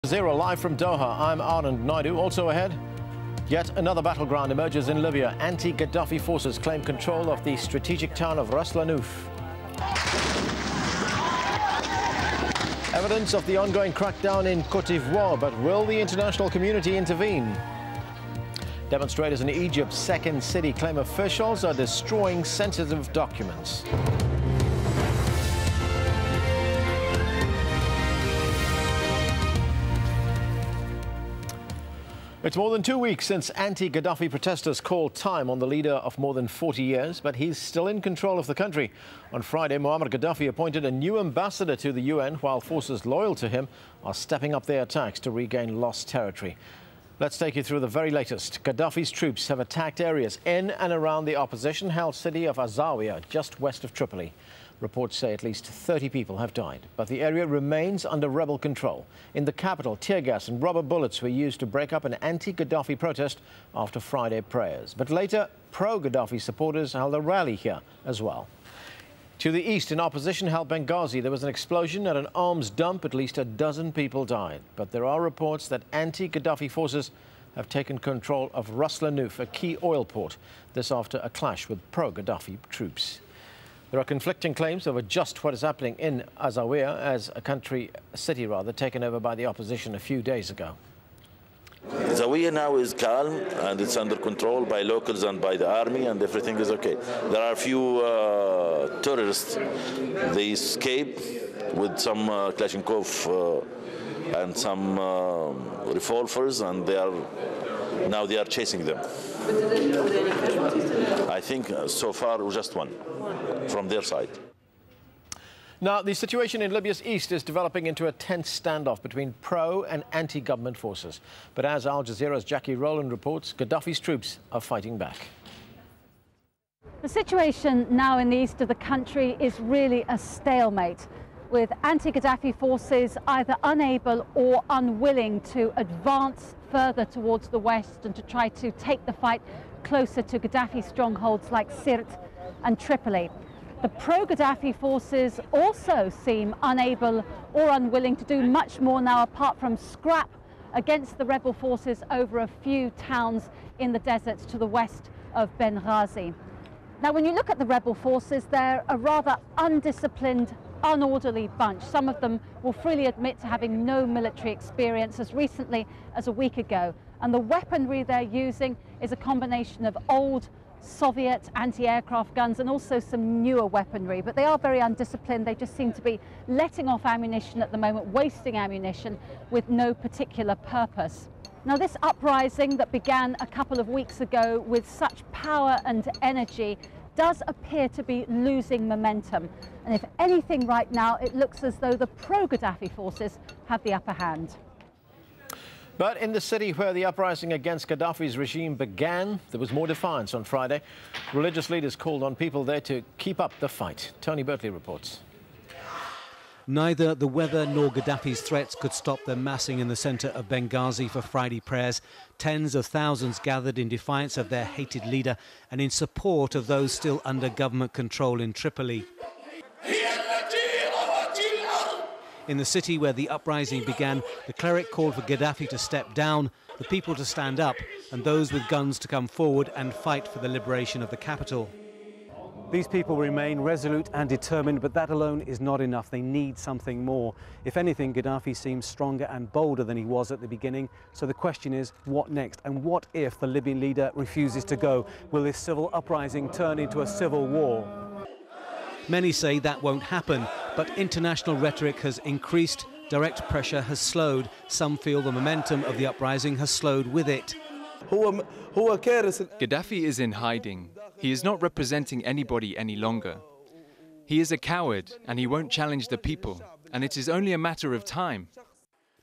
AlJazeera live from Doha. I'm Anand Naidu. Also ahead, yet another battleground emerges in Libya. Anti-Gaddafi forces claim control of the strategic town of Ras Lanuf. Evidence of the ongoing crackdown in Côte d'Ivoire, but will the international community intervene? Demonstrators in Egypt's second city claim officials are destroying sensitive documents. It's more than 2 weeks since anti-Gaddafi protesters called time on the leader of more than 40 years, but he's still in control of the country. On Friday, Muammar Gaddafi appointed a new ambassador to the UN, while forces loyal to him are stepping up their attacks to regain lost territory. Let's take you through the very latest. Gaddafi's troops have attacked areas in and around the opposition-held city of AlJazeera, just west of Tripoli. Reports say at least 30 people have died, but the area remains under rebel control. In the capital, tear gas and rubber bullets were used to break up an anti-Gaddafi protest after Friday prayers. But later, pro-Gaddafi supporters held a rally here as well. To the east, in opposition-held Benghazi, there was an explosion at an arms dump. At least a dozen people died. But there are reports that anti-Gaddafi forces have taken control of Ras Lanuf, a key oil port. This after a clash with pro-Gaddafi troops. There are conflicting claims over just what is happening in AlJazeera, as a city taken over by the opposition a few days ago. Zawiya now is calm and it's under control by locals and by the army, and everything is okay. There are a few tourists. They escape with some Kalashnikov and some revolvers, and they are chasing them. I think so far just one from their side. Now, the situation in Libya's east is developing into a tense standoff between pro- and anti-government forces. But as AlJazeera's Jackie Rowland reports, Gaddafi's troops are fighting back. The situation now in the east of the country is really a stalemate, with anti-Gaddafi forces either unable or unwilling to advance further towards the west and to try to take the fight closer to Gaddafi strongholds like Sirte and Tripoli. The pro-Gaddafi forces also seem unable or unwilling to do much more now, apart from scrap against the rebel forces over a few towns in the deserts to the west of Benghazi. Now, when you look at the rebel forces, they're a rather undisciplined, unorderly bunch. Some of them will freely admit to having no military experience as recently as a week ago. And the weaponry they're using is a combination of old Soviet anti-aircraft guns and also some newer weaponry. But they are very undisciplined. They just seem to be letting off ammunition at the moment, wasting ammunition with no particular purpose. Now, this uprising that began a couple of weeks ago with such power and energy does appear to be losing momentum. And if anything right now, it looks as though the pro-Gaddafi forces have the upper hand. But in the city where the uprising against Gaddafi's regime began, there was more defiance on Friday. Religious leaders called on people there to keep up the fight. Tony Bertley reports. Neither the weather nor Gaddafi's threats could stop them massing in the centre of Benghazi for Friday prayers. Tens of thousands gathered in defiance of their hated leader and in support of those still under government control in Tripoli. In the city where the uprising began, the cleric called for Gaddafi to step down, the people to stand up, and those with guns to come forward and fight for the liberation of the capital. These people remain resolute and determined, but that alone is not enough. They need something more. If anything, Gaddafi seems stronger and bolder than he was at the beginning. So the question is, what next? And what if the Libyan leader refuses to go? Will this civil uprising turn into a civil war? Many say that won't happen, but international rhetoric has increased, direct pressure has slowed. Some feel the momentum of the uprising has slowed with it. Gaddafi is in hiding. He is not representing anybody any longer. He is a coward and he won't challenge the people, and it is only a matter of time.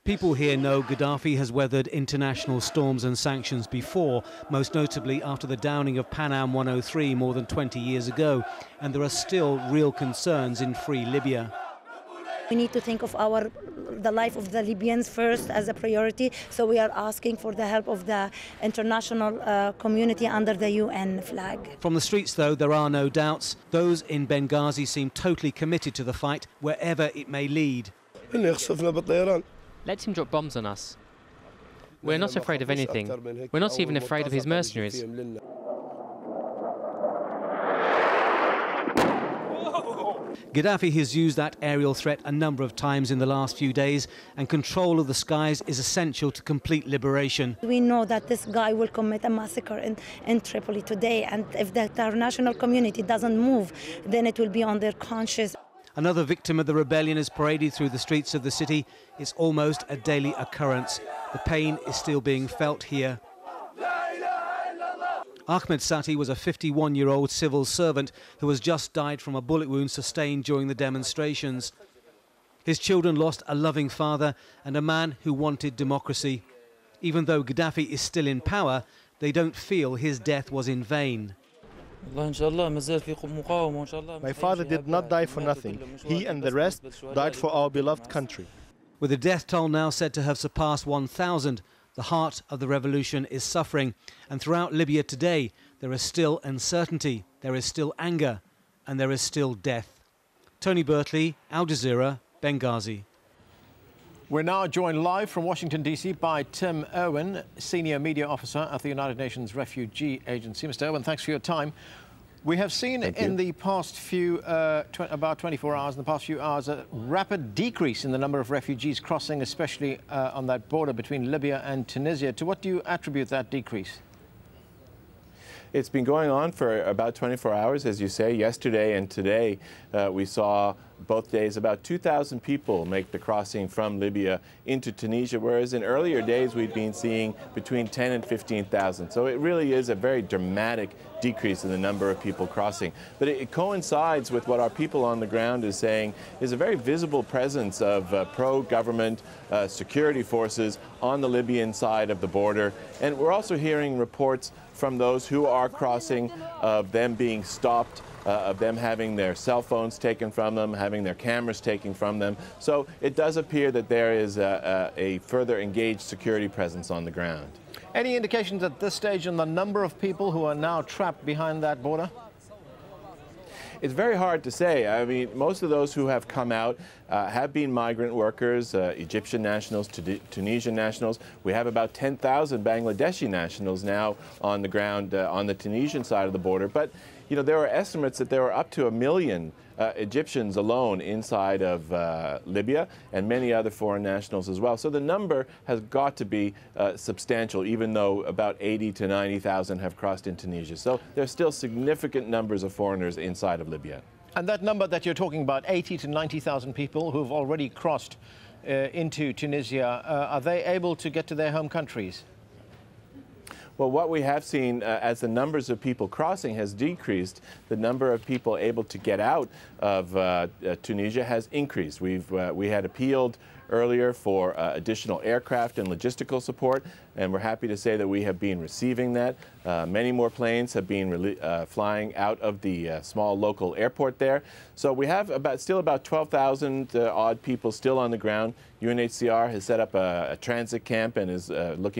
People here know Gaddafi has weathered international storms and sanctions before, most notably after the downing of Pan Am 103 more than 20 years ago, and there are still real concerns in free Libya. We need to think of the life of the Libyans first as a priority, so we are asking for the help of the international community under the UN flag. From the streets, though, there are no doubts. Those in Benghazi seem totally committed to the fight, wherever it may lead. Let him drop bombs on us. We're not afraid of anything. We're not even afraid of his mercenaries. Gaddafi has used that aerial threat a number of times in the last few days, and control of the skies is essential to complete liberation. We know that this guy will commit a massacre in Tripoli today, and if the international community doesn't move, then it will be on their conscience. Another victim of the rebellion is paraded through the streets of the city. It's almost a daily occurrence. The pain is still being felt here. Ahmed Sati was a 51-year-old civil servant who has just died from a bullet wound sustained during the demonstrations. His children lost a loving father and a man who wanted democracy. Even though Gaddafi is still in power, they don't feel his death was in vain. My father did not die for nothing. He and the rest died for our beloved country. With the death toll now said to have surpassed 1,000, the heart of the revolution is suffering. And throughout Libya today, there is still uncertainty, there is still anger, and there is still death. Tony Bertley, Al Jazeera, Benghazi. We're now joined live from Washington, D.C. by Tim Irwin, Senior Media Officer at the United Nations Refugee Agency. Mr. Irwin, thanks for your time. We have seen in the past few, about 24 hours, in the past few hours, a rapid decrease in the number of refugees crossing, especially on that border between Libya and Tunisia. To what do you attribute that decrease? It's been going on for about 24 hours, as you say. Yesterday and today, we saw both days about 2,000 people make the crossing from Libya into Tunisia, whereas in earlier days we'd been seeing between 10 and 15,000. So it really is a very dramatic decrease in the number of people crossing. But it coincides with what our people on the ground is saying is a very visible presence of pro-government security forces on the Libyan side of the border. And we're also hearing reports from those who are crossing of them being stopped, of them having their cell phones taken from them, having their cameras taken from them. So it does appear that there is a further engaged security presence on the ground. Any indications at this stage on the number of people who are now trapped behind that border? It's very hard to say. I mean, most of those who have come out have been migrant workers, Egyptian nationals, Tunisian nationals. We have about 10,000 Bangladeshi nationals now on the ground on the Tunisian side of the border. But, you know, there are estimates that there are up to 1 million Egyptians alone inside of Libya, and many other foreign nationals as well. So the number has got to be substantial, even though about 80 to 90,000 have crossed in Tunisia. So there's still significant numbers of foreigners inside of Libya. And that number that you're talking about, 80 to 90,000 people who've already crossed into Tunisia, are they able to get to their home countries? Well, what we have seen as the numbers of people crossing has decreased, the number of people able to get out of Tunisia has increased. We had appealed earlier for additional aircraft and logistical support, and we're happy to say that we have been receiving that. Many more planes have been flying out of the small local airport there. So we have still about 12,000 odd people still on the ground. UNHCR has set up a transit camp and is looking